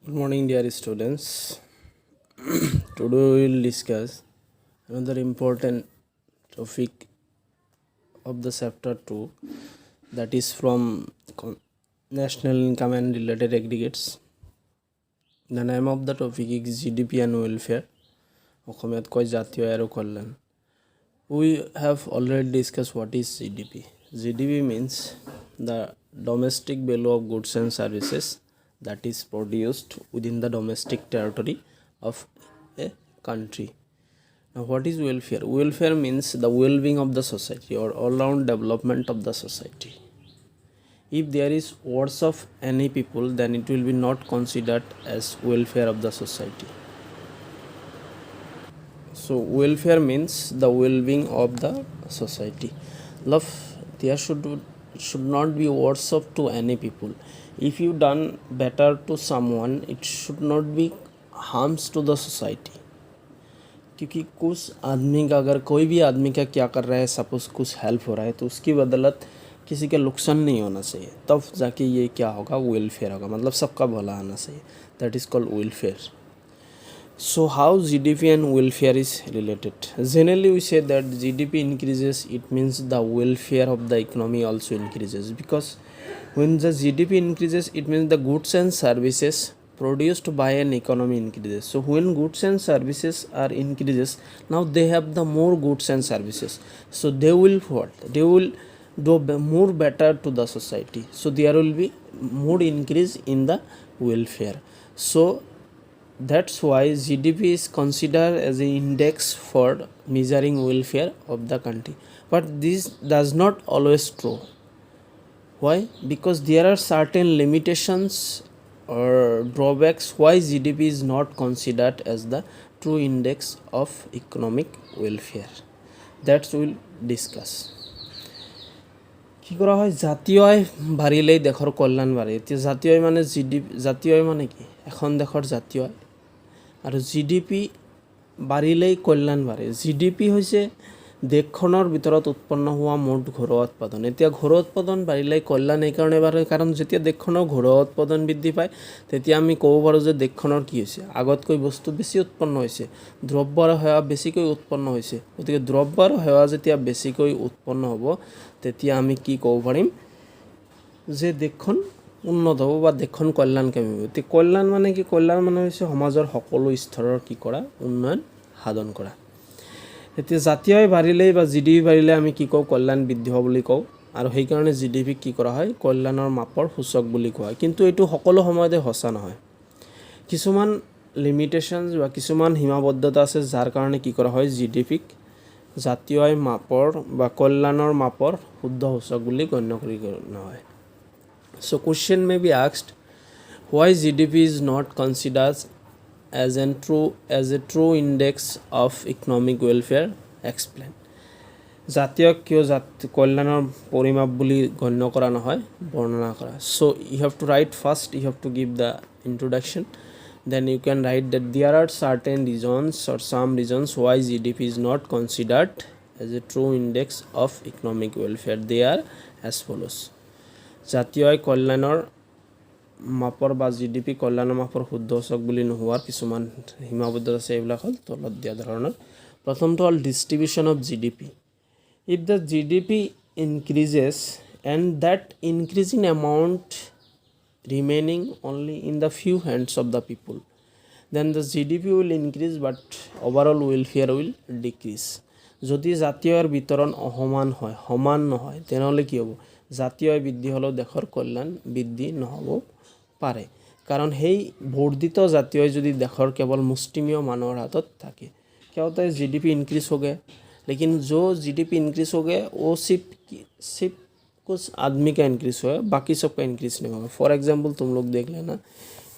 Good morning, dear students. Today we will discuss another important topic of the chapter 2, that is from national income and related aggregates. The name of the topic is GDP and welfare. অসমীয়াত কয় জাতীয় আৰু কল্যাণ. We have already discussed what is GDP. GDP means the domestic value of goods and services that is produced within the domestic territory of a country. Now, what is welfare? Welfare means the well-being of the society or all-round development of the society. If there is worse of any people, then it will be not considered as welfare of the society. So welfare means the well-being of the society. Love, there should not be worse of to any people. If you done better to someone, it should not be harms to the society. क्योंकि कुछ आदमी का अगर कोई भी आदमी का क्या कर रहा है, सपोज कुछ हेल्प हो रहा है, तो उसकी बदौलत किसी का नुकसान नहीं होना चाहिए, तब जाके ये क्या होगा, वेलफेयर होगा. मतलब सबका भला आना चाहिए. That is called welfare. So how GDP and welfare is related? Generally we say that GDP increases, it means the welfare of the economy also increases, because when the GDP increases, it means the goods and services produced by an economy increases. So when goods and services are increases, now they have the more goods and services, so they will what, they will do more better to the society, so there will be more increase in the welfare. So that's why GDP is considered as an index for measuring welfare of the country. But this does not always true. Why? Because there are certain limitations or drawbacks why GDP is not considered as the true index of economic welfare. That we'll discuss. কি কৰা হয়, জাতীয় আয় বাঢ়িলেই দেশৰ কল্যাণ বাঢ়ে. এতিয়া জাতীয় আয় মানে জাতীয় আয় মানে কি, এখন দেশৰ জাতীয় আয়, আৰু জিডিপি বাঢ়িলেই কল্যাণ বাঢ়ে. জিডিপি হৈছে দেশখনৰ ভিতৰত উৎপন্ন হোৱা মুঠ ঘৰুৱা উৎপাদন. এতিয়া ঘৰুৱা উৎপাদন বাঢ়িলেই কল্যাণ এইকাৰণে বাঢ়ে, কাৰণ যেতিয়া দেশখনৰ ঘৰুৱা উৎপাদন বৃদ্ধি পায়, তেতিয়া আমি ক'ব পাৰোঁ যে দেশখনৰ কি হৈছে, আগতকৈ বস্তু বেছি উৎপন্ন হৈছে, দ্ৰব্য আৰু সেৱা বেছিকৈ উৎপন্ন হৈছে. গতিকে দ্ৰব্য আৰু সেৱা যেতিয়া বেছিকৈ উৎপন্ন হ'ব, তেতিয়া আমি কি ক'ব পাৰিম যে দেশখন উন্নত হ'ব বা দেশখন কল্যাণকামী হ'ব. এতিয়া কল্যাণ মানে কি, কল্যাণ মানে হৈছে সমাজৰ সকলো স্তৰৰ কি কৰা, উন্নয়ন সাধন কৰা. এতিয়া জাতীয় আয় বাঢ়িলেই বা জিডিপি বাঢ়িলে আমি কি কওঁ, কল্যাণ বৃদ্ধি হোৱা বুলি কওঁ, আৰু সেইকাৰণে জিডিপিক কি কৰা হয়, কল্যাণৰ মাপৰ সূচক বুলি কোৱা হয়. কিন্তু এইটো সকলো সময়তে সঁচা নহয়. কিছুমান লিমিটেশ্যনছ বা কিছুমান সীমাবদ্ধতা আছে, যাৰ কাৰণে কি কৰা হয়, জিডিপিক জাতীয় আয় মাপৰ বা কল্যাণৰ মাপৰ শুদ্ধ সূচক বুলি গণ্য কৰি নহয়. So question may be asked, why GDP is not considered as a true index of economic welfare? Explain. জাতীয় কিয় কল্যাণৰ পৰিমাপ বুলি গণ্য কৰা নহয়, বৰ্ণনা কৰা. So you have to write first, you have to give the introduction, then you can write that there are certain reasons or some reasons why GDP is not considered as a true index of economic welfare. They are as follows. জাতীয় আয় কল্যাণৰ মাপৰ বা GDP কল্যাণৰ মাপৰ শুদ্ধ সূচক বুলি নোহোৱাৰ কিছুমান সীমাবদ্ধতা আছে. এইবিলাক হ'ল তলত দিয়া ধৰণৰ. প্ৰথমটো হ'ল distribution of GDP. If the GDP increases and that increasing amount remaining only in the few hands of the people, then the GDP will increase but overall welfare will decrease. যদি জাতীয় আয়ৰ বিতৰণ অসমান হয়, সমান নহয়, তেনেহ'লে কি হ'ব, জাতীয় আয় বৃদ্ধি হ'লেও দেশৰ কল্যাণ বৃদ্ধি নহ'ব পাৰে. কাৰণ সেই বৰ্ধিত জাতীয় আয় যদি দেশৰ কেৱল মুষ্টিমেয় মানুহৰ হাতত থাকে, क्या होता है, जीडीपी इंक्रीज हो गया, लेकिन जो जीडीपी इंक्रीज हो गया वो सिर्फ कुछ आदमी का इंक्रीज हुआ है, बाकी सबका इंक्रीज नहीं होगा. फॉर एग्जांपल तुम लोग देख लेना,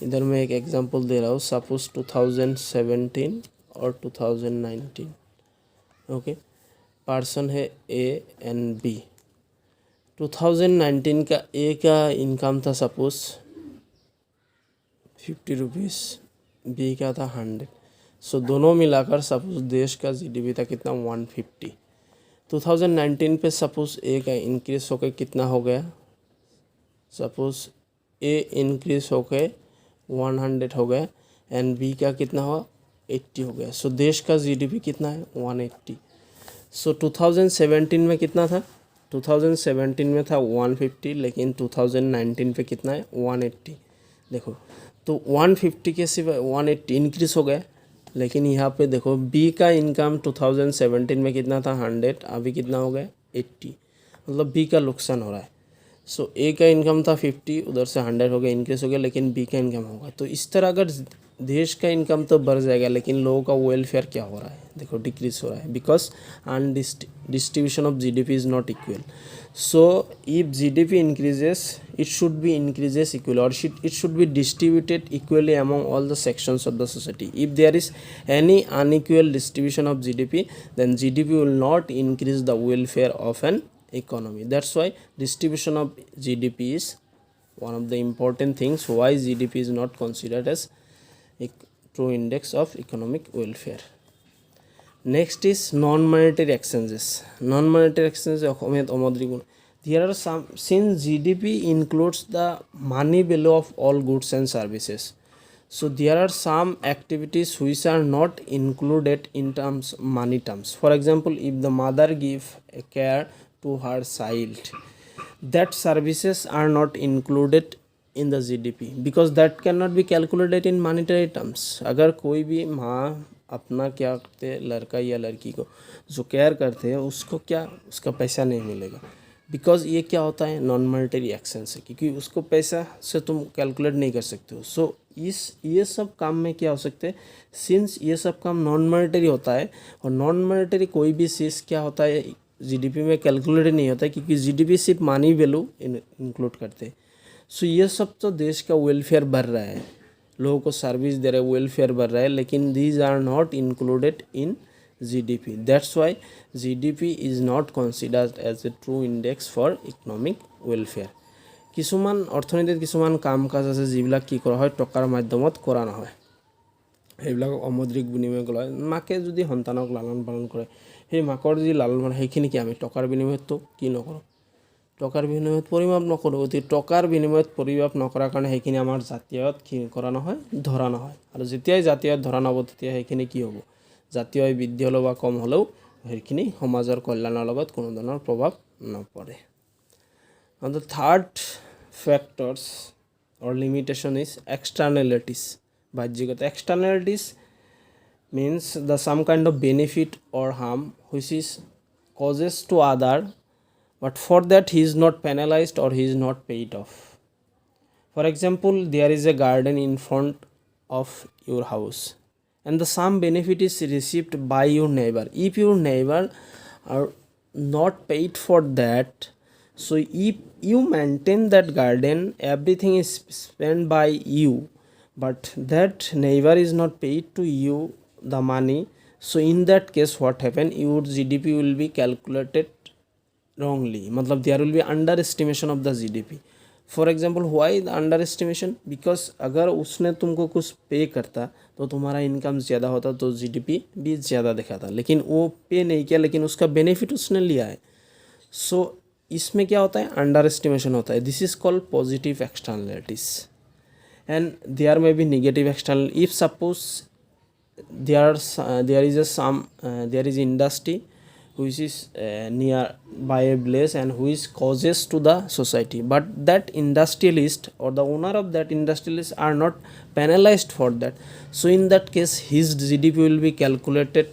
इधर मैं एक एग्जांपल दे रहा हूँ. सपोज 2017 और 2019, ओके, पर्सन है ए एंड बी. 2019 का ए का इनकम था सपोज 50 रुपीज़, बी का था 100. सो दोनों मिलाकर सपोज देश का जीडीपी था कितना, 150. 2019 पे सपोज ए का इंक्रीज होकर कितना हो गया, सपोज ए इंक्रीज होकर 100 हो गया एंड बी का कितना हुआ 80 हो गया. सो देश का जीडीपी कितना है 180. सो 2017 में कितना था 2017 में था 150 लेकिन 2019 पे कितना है 180. देखो तो 150 के सिवा 180 इंक्रीज हो गया. लेकिन यहाँ पे देखो बी का इनकम 2017 में कितना था 100 अभी कितना हो गया 80. मतलब बी का नुकसान हो रहा है. सो ए का इनकम था 50 उधर से 100 हो गया इंक्रीज हो गया लेकिन बी का इनकम होगा. तो इस तरह अगर देश का इनकम तो बढ़ जाएगा लेकिन लोगों का वेलफेयर क्या हो रहा है देखो डिक्रीज हो रहा है because distribution of GDP is not equal. So if GDP increases it should be increases equally or it should be distributed equally among all the sections of the society. If there is any unequal distribution of GDP then GDP will not increase the welfare of an economy. That's why distribution of GDP is one of the important things why GDP is not considered as a true index of economic welfare. Next is non-monetary exchanges. Non-monetary exchanges অসমীয়াত অমৌদ্রিক গুণ. There are some, since GDP includes the money value of all goods and services, so there are some activities which are not included in terms money terms. For example, if the mother give a care to her child, that services are not included in the GDP because that cannot be calculated in monetary terms. अगर कोई भी माँ अपना क्या करते हैं लड़का या लड़की को जो केयर करते हैं उसको क्या उसका पैसा नहीं मिलेगा बिकॉज ये क्या होता है नॉन मॉनेटरी एक्शन से क्योंकि उसको पैसा से तुम कैलकुलेट नहीं कर सकते हो. सो ये सब काम में क्या हो सकते हैं सिंस ये सब काम नॉन मॉनेटरी होता है और नॉन मॉनेटरी कोई भी चीज़ क्या होता है जीडीपी में कैलकुलेट नहीं होता है क्योंकि जीडीपी सिर्फ मनी वैल्यू इंक्लूड करते हैं. सो ये सब तो देश का वेलफेयर बढ़ रहा है लोगों को सर्विस दे रहे वेलफेयर बढ़ रहा है लेकिन these are not included in GDP. That's why GDP is not considered as a true index for economic welfare. কিছুমান অৰ্থনীতিত কিছুমান কাম কাজ আছে যিবিলাক কি কৰা হয় টকাৰ মাধ্যমত কৰা নহয় সেইবিলাক অমৌদ্ৰিক বিনিময় কৰা হয়. মাকে যদি সন্তানক লালন পালন কৰে সেই মাকৰ যি লালন পালন সেইখিনি কি আমি টকাৰ বিনিময়ততো কি নকৰোঁ টকাৰ বিনিময়ত পৰিমাপ নকৰোঁ. গতিকে টকাৰ বিনিময়ত পৰিমাপ নকৰাৰ কাৰণে সেইখিনি আমাৰ জাতীয়ত কি কৰা নহয় ধৰা নহয় আৰু যেতিয়াই জাতীয়ত ধৰা নহ'ব তেতিয়া সেইখিনি কি হ'ব জাতীয় আয় বৃদ্ধি হলেও বা কম হলেও সেইখিনি সমাজৰ কল্যাণৰ লগত কোনো ধৰণৰ প্ৰভাৱ নপৰে. And the third factors or limitation is externalities. বাহ্যিকতা externalities means the some kind of benefit or harm which is causes to other but for that he is not penalized or he is not paid off. For example, there is a garden in front of your house and the some benefit is received by your neighbor. If your neighbor are not paid for that, so if you maintain that garden everything is spent by you but that neighbor is not paid to you the money, so in that case what happen your GDP will be calculated wrongly. मतलब there will be underestimation of the GDP. For example, why the underestimation? Because अगर उसने तुमको कुछ पे करता तो तुम्हारा income ज़्यादा होता तो जीडीपी भी ज़्यादा दिखाता लेकिन वो पे नहीं किया लेकिन उसका बेनिफिट उसने लिया है. सो इसमें क्या होता है अंडर एस्टिमेशन होता है. This is called positive externalities and there में भी negative external. If suppose there is industry which is near by a place and which causes to the society but that industrialist or the owner of that industrialist are not penalized for that. So in that case his GDP will be calculated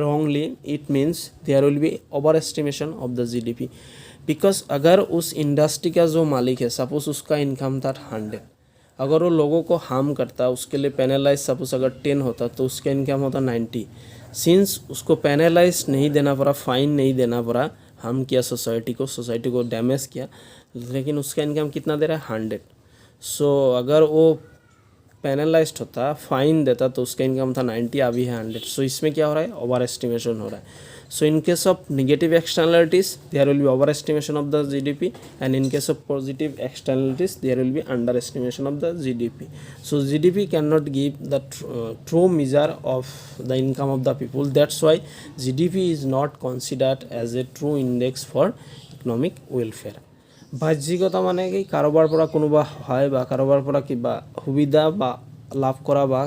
wrongly. It means there will be overestimation of the GDP because अगर उस industry का जो मालिक है suppose उसका income था 100 अगर वो लोगों को हार्म करता उसके लिए पेनलाइज सपोज अगर 10 होता तो उसका इनकम होता 90. सिंस उसको पेनलाइज नहीं देना पड़ा फाइन नहीं देना पड़ा हार्म किया सोसाइटी को डैमेज किया लेकिन उसका इनकम कितना दे रहा है 100. सो अगर वो पेनलाइज्ड होता फाइन देता तो उसका इनकम था 90 अभी है 100. सो इसमें क्या हो रहा है ओवर एस्टिमेशन हो रहा है. So in case of negative externalities there will be overestimation of the GDP and in case of positive externalities there will be underestimation of the GDP. So GDP cannot give the true measure of the income of the people. That's why GDP is not considered as a true index for economic welfare. বাহ্যিকতা মানে কি কাৰোবাৰ পৰা কোনোবা সহায় বা কাৰোবাৰ পৰা কিবা সুবিধা বা লাভ কৰা বা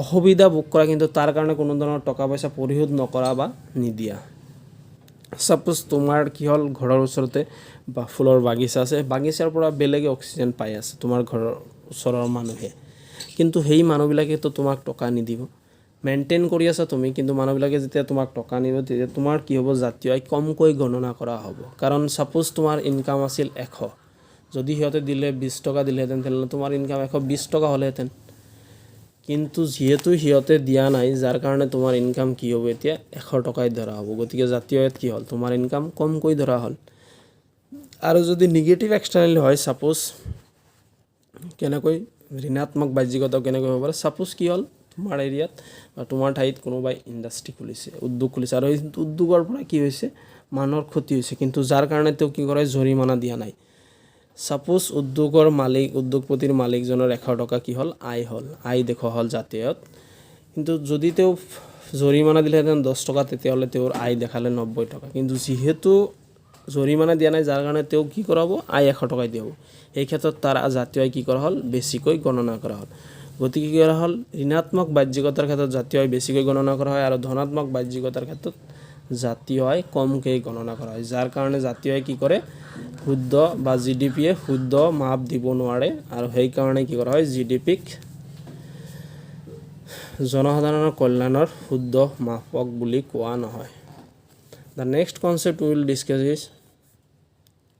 অসুবিধা ভোগ কৰা কিন্তু তাৰ কাৰণে কোনো ধৰণৰ টকা পইচা পৰিশোধ নকৰা বা নিদিয়া। সাপোজ তোমাৰ কি হ'ল ঘৰৰ ওচৰতে বা ফুলৰ বাগিচা আছে, বাগিচাৰ পৰা বেলেগে অক্সিজেন পাই আছে তোমাৰ ঘৰৰ ওচৰৰ মানুহে, কিন্তু সেই মানুহবিলাকেতো তোমাক টকা নিদিব। মেইনটেইন কৰি আছা তুমি, কিন্তু মানুহবিলাকে যেতিয়া তোমাক টকা নিব তেতিয়া তোমাৰ কি হ'ব, জাতীয় আয় কমকৈ গণনা কৰা হ'ব। কাৰণ ছাপোজ তোমাৰ ইনকাম আছিল 100, যদি সিহঁতে দিলে 20 টকা দিলেহেঁতেন তেনেহ'লে তোমাৰ ইনকাম 120 টকা হ'লেহেঁতেন। কিন্তু যিহেতু সিহঁতে দিয়া নাই, যাৰ কাৰণে তোমাৰ ইনকাম কি হ'ব এতিয়া 100 টকাই ধৰা হ'ব। গতিকে জাতীয় আয়ত কি হ'ল, তোমাৰ ইনকাম কমকৈ ধৰা হ'ল। আৰু যদি নিগেটিভ এক্সটাৰ্নেল হয়, ছাপোজ কেনেকৈ ঋণাত্মক বাহ্যিকতাও কেনেকৈ হ'ব পাৰে। ছাপোজ কি হ'ল, তোমাৰ এৰিয়াত বা তোমাৰ ঠাইত কোনোবাই ইণ্ডাষ্ট্ৰি খুলিছে, উদ্যোগ খুলিছে, আৰু এই উদ্যোগৰ পৰা কি হৈছে মানুহৰ ক্ষতি হৈছে, কিন্তু যাৰ কাৰণে তেওঁ কি কৰে জৰিমনা দিয়া নাই। ছাপোজ উদ্যোগৰ মালিক, উদ্যোগপতিৰ মালিকজনৰ 100 টকা কি হ'ল আয় দেখুওৱা হ'ল জাতীয়ত, কিন্তু যদি তেওঁ জৰিমনা দিলেহেঁতেন 10 টকা তেতিয়াহ'লে তেওঁৰ আয় দেখালে 90 টকা। কিন্তু যিহেতু জৰিমনা দিয়া নাই, যাৰ কাৰণে তেওঁ কি কৰাব আয় 100 টকাই দিব। এই ক্ষেত্ৰত তাৰ জাতীয় আয় কি কৰা হ'ল, বেছিকৈ গণনা কৰা হ'ল। গতিকে কি কৰা হ'ল, ঋণাত্মক বাহ্যিকতাৰ ক্ষেত্ৰত জাতীয় আয় বেছিকৈ গণনা কৰা হয় আৰু ধনাত্মক বাহ্যিকতাৰ ক্ষেত্ৰত জাতীয় আয় কমকৈ গণনা কৰা হয়। যাৰ কাৰণে জাতীয় আয় কি কৰে, শুদ্ধ বা জিডিপিয়ে শুদ্ধ মাপ দিব নোৱাৰে, আৰু সেইকাৰণে কি কৰা হয় জিডিপিক জনসাধাৰণৰ কল্যাণৰ শুদ্ধ মাপক বুলি কোৱা নহয়। The next concept we will discuss is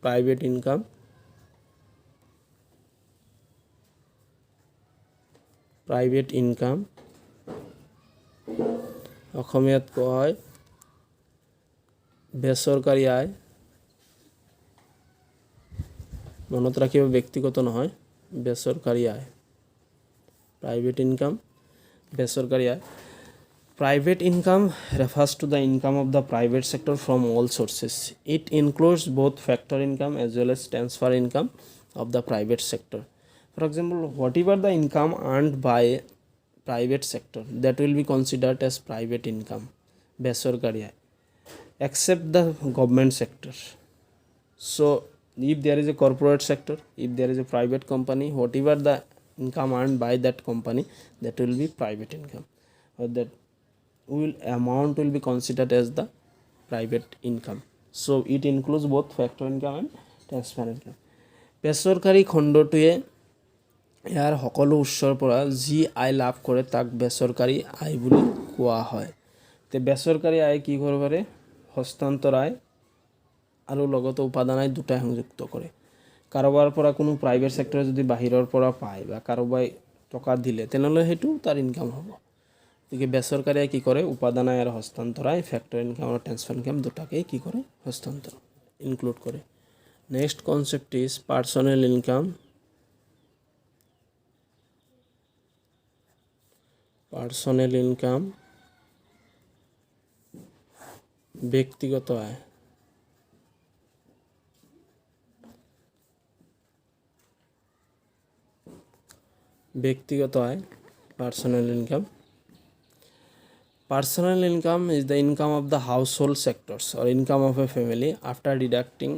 private income. Private income অসমীয়াত কোৱা হয় বেচৰকাৰী আয়। মনত ৰাখিব ব্যক্তিগত নহয়, বেচৰকাৰী আয়। Private income, বেচৰকাৰী আয়। Private income refers to the income of the private sector from all sources. It includes both factor income as well as transfer income of the private sector. For example, whatever the income earned by private sector, that will be considered as private income, বেচৰকাৰী আয়, except the government sector. So if there is a corporate sector, if there is a private company, whatever the income earned by that company, that will be private income, or that amount will be considered as the private income. So it includes both factor income and transfer income. বেচৰকাৰী খণ্ডটোৱে ইয়াৰ সকলো উৎসৰ পৰা যি আয় লাভ কৰে তাক বেচৰকাৰী আয় বুলি কোৱা হয়। তে বেচৰকাৰী আয় কি কৰিব পাৰে, হস্তান্তৰ আয় আৰু লগতে উপাদান আয় দুটাই সংযুক্ত কৰে। কাৰোবাৰ পৰা কোনো প্ৰাইভেট ছেক্টৰে যদি বাহিৰৰ পৰা পায় বা কাৰোবাই টকা দিলে তেনেহ'লে সেইটো তাৰ ইনকাম হ'ব। গতিকে বেচৰকাৰী আয় কি কৰে, উপাদান আয় আৰু হস্তান্তৰ আয়, ফেক্টৰ ইনকাম আৰু ট্ৰান্সফাৰ ইনকাম দুটাকেই কি কৰে, হস্তান্তৰ ইনক্লুড কৰে। Next concept is personal income. Personal income ব্যক্তিগত আয়। ব্যক্তিগত আয়, personal income. Personal income is the income of the household sectors or income of a family after deducting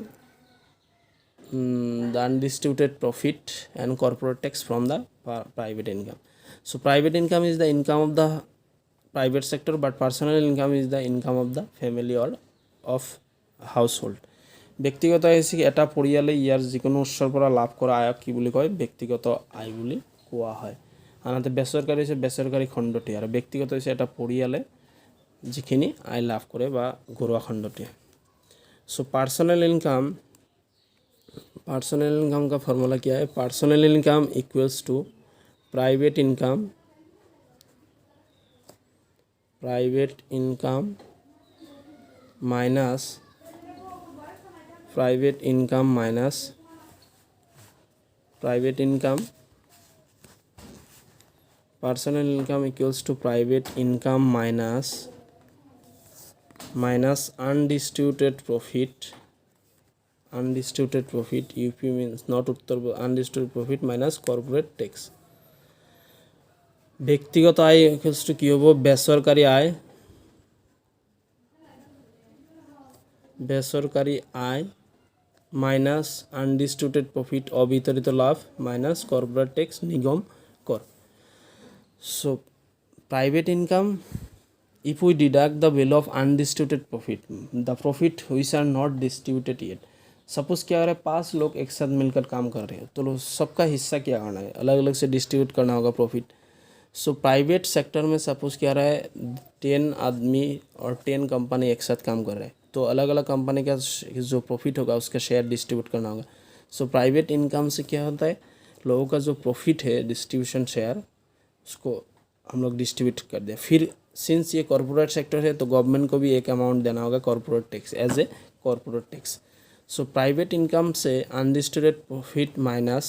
the undistributed profit and corporate tax from the private income. So private income is the income of the private sector, but personal income is the income of the family or of household. ব্যক্তিগত আয় হৈছে এটা পৰিয়ালে ইয়াৰ যিকোনো উৎসৰ পৰা লাভ কৰা আয়ক কি বুলি কয়, ব্যক্তিগত আয় বুলি কোৱা হয়। আনহাতে বেচৰকাৰী হৈছে বেচৰকাৰী খণ্ডটি, আৰু ব্যক্তিগত হৈছে এটা পৰিয়ালে যিখিনি আয় লাভ কৰে বা ঘৰুৱা খণ্ডটি। सो पर्सनल इनकम का फॉर्मूला क्या है, personal income equals to private income minus private income personal income equals to private income minus undistributed profit UP means not उत्तर, undistributed profit minus corporate tax. व्यक्तिगत आय इक्वल्स टू কি হ'ব, বেচৰকাৰী আয় মাইনাস আনডিস্ট্রিবিউটেড প্রফিট অবিতরিত লাভ minus corporate tax নিগম কর. So private income, if we deduct the value of undistributed profit, the profit which are not distributed yet. Suppose क्या हो रहा है 5 लोग एक साथ मिलकर काम कर रहे हैं तो सबका हिस्सा क्या करना है, अलग अलग से डिस्ट्रीब्यूट करना होगा प्रॉफिट. सो प्राइवेट सेक्टर में सपोज क्या रहा है 10 आदमी और 10 कंपनी एक साथ काम कर रहे हैं तो अलग अलग कंपनी का जो प्रॉफिट होगा उसका शेयर डिस्ट्रीब्यूट करना होगा. सो प्राइवेट इनकम से क्या होता है, लोगों का जो प्रॉफिट है डिस्ट्रीब्यूशन शेयर उसको हम लोग डिस्ट्रीब्यूट कर दें. फिर सिंस ये कॉर्पोरेट सेक्टर है तो गवर्नमेंट को भी एक अमाउंट देना होगा corporate tax as a corporate tax. So private income से अनडिस्ट्रीब्यूटेड प्रॉफिट माइनस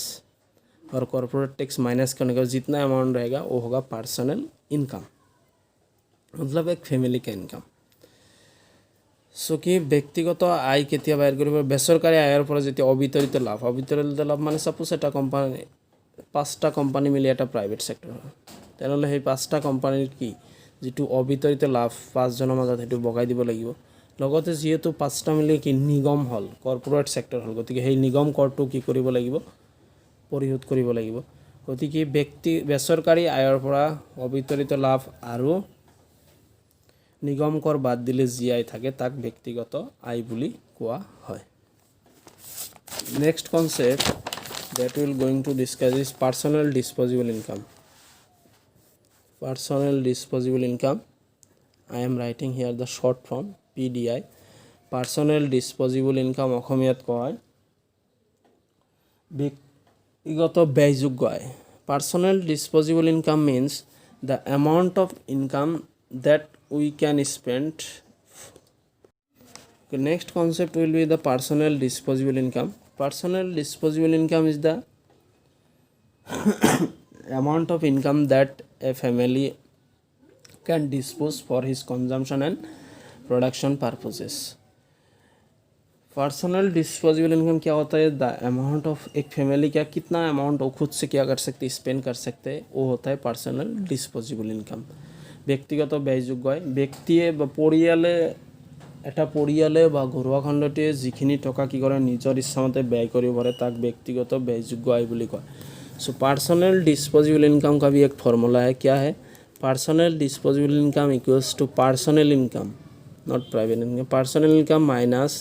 और कॉर्पोरेट टैक्स माइनस करने का जितना अमाउंट रहेगा वो होगा पर्सनल इनकम, मतलब एक फैमिली का इनकम. सो कि व्यक्तिगत आय केতিয়া बाहिर কৰিব বেচৰকাৰী আয়ৰ পৰা যেতিয়া অবিতৰিত লাভ মানে সাপোজ এটা কোম্পানী 5টা কোম্পানী মিলি এটা প্ৰাইভেট সেক্টৰ হয় তেনেহ'লে সেই 5টা কোম্পানীৰ কি যেটো অবিতৰিত লাভ 5 জনৰ মাজত হেতু বগাই দিব লাগিব. লগতে যেহেতু 5টা মিলি কি নিগম হল কৰ্পোৰেট সেক্টৰ হল গতিকে সেই নিগম কৰটো কি কৰিব লাগিব পৰিশোধ কৰিব লাগিব. গতিকে বেচৰকাৰী আয়ৰ পৰা অবিতৰিত লাভ আৰু নিগম কৰ বাদ দিলে যি আয় থাকে তাক ব্যক্তিগত আয় বুলি কোৱা হয়. Next concept that we will going to discuss is personal disposable income. Personal disposable income, I am writing here the short form PDI. Personal disposable income অসমীয়াত কয় ব্যক্তিগত ব্যয়যোগ্য আয়. Personal disposable income means the amount of income that we can spend. The next concept will be the personal disposable income. Personal disposable income is the amount of income that a family can dispose for his consumption and production purposes. Personal disposable income क्या होता है, the amount of एक family का कितना amount वो खुद से क्या कर सकते स्पेंड कर सकते हैं वो होता है पर्सनल डिस्पोजेबल इनकम. ব্যক্তিগত ব্যয়যোগ্য আয় ব্যক্তিয়ে বা পৰিয়ালে এটা পৰিয়ালে বা ঘৰুৱা খণ্ডতে যিখিনি টকা কি কৰে নিজৰ ইচ্ছামতে ব্যয় কৰিব পাৰে তাক ব্যক্তিগত ব্যয়যোগ্য আয় বুলি কয়. सो पर्सनल डिस्पोजेबल इनकम का भी एक फॉर्मूला है, क्या है, personal disposable income equals to personal income not private income, personal income minus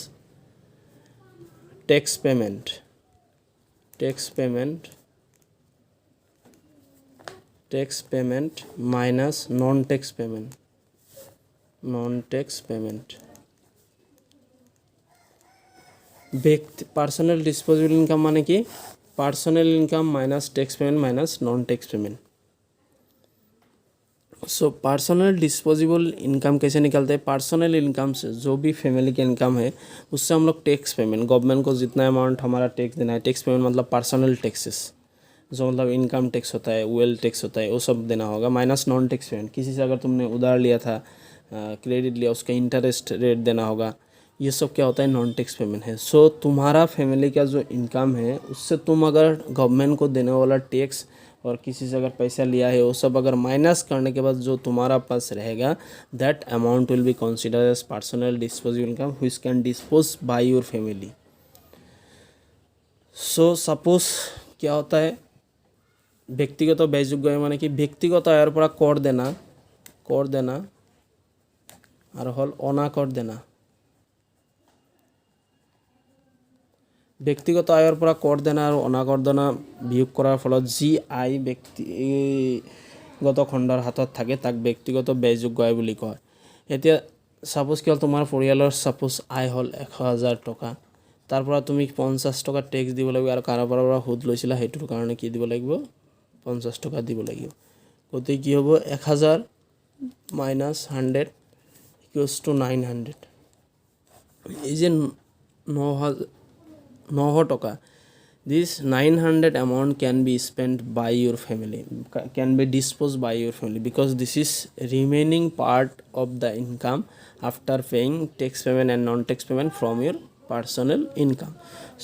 tax payment minus non tax payment. Personal disposable income माने कि personal income minus tax payment minus non tax payment. So personal disposable income कैसे निकलते हैं, personal income से जो भी family का income है उससे हम लोग टैक्स पेमेंट गवर्नमेंट को जितना अमाउंट हमारा टैक्स देना है, टैक्स पेमेंट मतलब पर्सनल टैक्सेस जो मतलब इनकम टैक्स होता है, वेल्थ टैक्स होता है, वो सब देना होगा माइनस नॉन टैक्स पेमेंट. किसी से अगर तुमने उधार लिया था, क्रेडिट लिया, उसका इंटरेस्ट रेट देना होगा, ये सब क्या होता है नॉन टैक्स पेमेंट है. सो तुम्हारा फैमिली का जो इनकम है उससे तुम अगर गवर्नमेंट को देने वाला टैक्स और किसी से अगर पैसा लिया है वो सब अगर माइनस करने के बाद जो तुम्हारा पास रहेगा that amount will be considered as personal disposable income which can dispose by your family. So suppose क्या होता है ব্যক্তিগত ব্যয়যোগ্য আয় মানে কি ব্যক্তিগত আয়ৰ পৰা কৰ দেনা আৰু হল অনাকৰ দেনা. ব্যক্তিগত আয়ৰ পৰা কৰ দেনা আৰু অনাকৰ দেনা বিয়োগ কৰাৰ ফলত যি আয় ব্যক্তিগত খণ্ডৰ হাতত থাকে তাক ব্যক্তিগত ব্যয়যোগ্য আয় বুলি কয়. এতিয়া সাপোজ কি হ'ল তোমাৰ পৰিয়ালৰ সাপোজ আয় হ'ল 1,000 টকা, তাৰ পৰা তুমি 50 টকা ট্যাক্স দিব লাগিব আৰু কাৰোবাৰ পৰা সুদ লৈছিলা সেইটোৰ কাৰণে কি দিব লাগিব 50 টকা দিব লাগিব. গতিকে কি হ'ব 1000 মাইনাস 100 ইকুয়ালস টু 900. এই যে 900 টকা, this 900 amount can be spent by your family, can be disposed by your family because this is remaining part of the income after paying tax payment and non-tax payment from your personal income.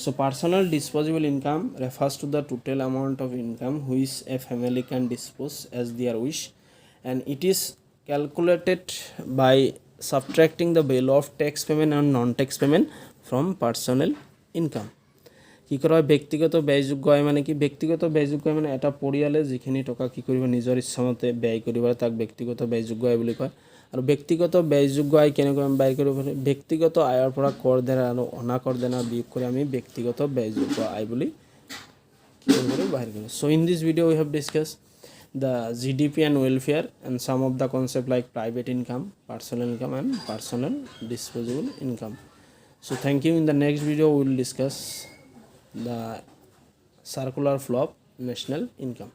So personal disposable income refers to the total amount of income which a family can dispose as their wish, and it is calculated by subtracting the value of tax payment and non-tax payment from personal income কি কৰা হয় ব্যক্তিগত ব্যয়যোগ্য আয় মানে কি ব্যক্তিগত ব্যয়যোগ্য আয় মানে এটা পৰিয়ালে যিখিনি টকা কি কৰিব নিজৰ ইচ্ছামতে ব্যয় কৰিব তাক ব্যক্তিগত ব্যয়যোগ্য আয় বুলি কয় আৰু ব্যক্তিগত ব্যয়যোগ্য আয় কেনেকৈ আমি ব্যয় কৰিব পাৰোঁ ব্যক্তিগত আয়ৰ পৰা কৰ দেনা আৰু অনাকৰ দেনা বিয়োগ কৰি আমি ব্যক্তিগত ব্যয়যোগ্য আয় বুলি বাহিৰ কৰোঁ so in this video we have discussed the GDP and welfare and some of the concept like private income and personal disposable income so thank you in the next video we will discuss the circular flow of national income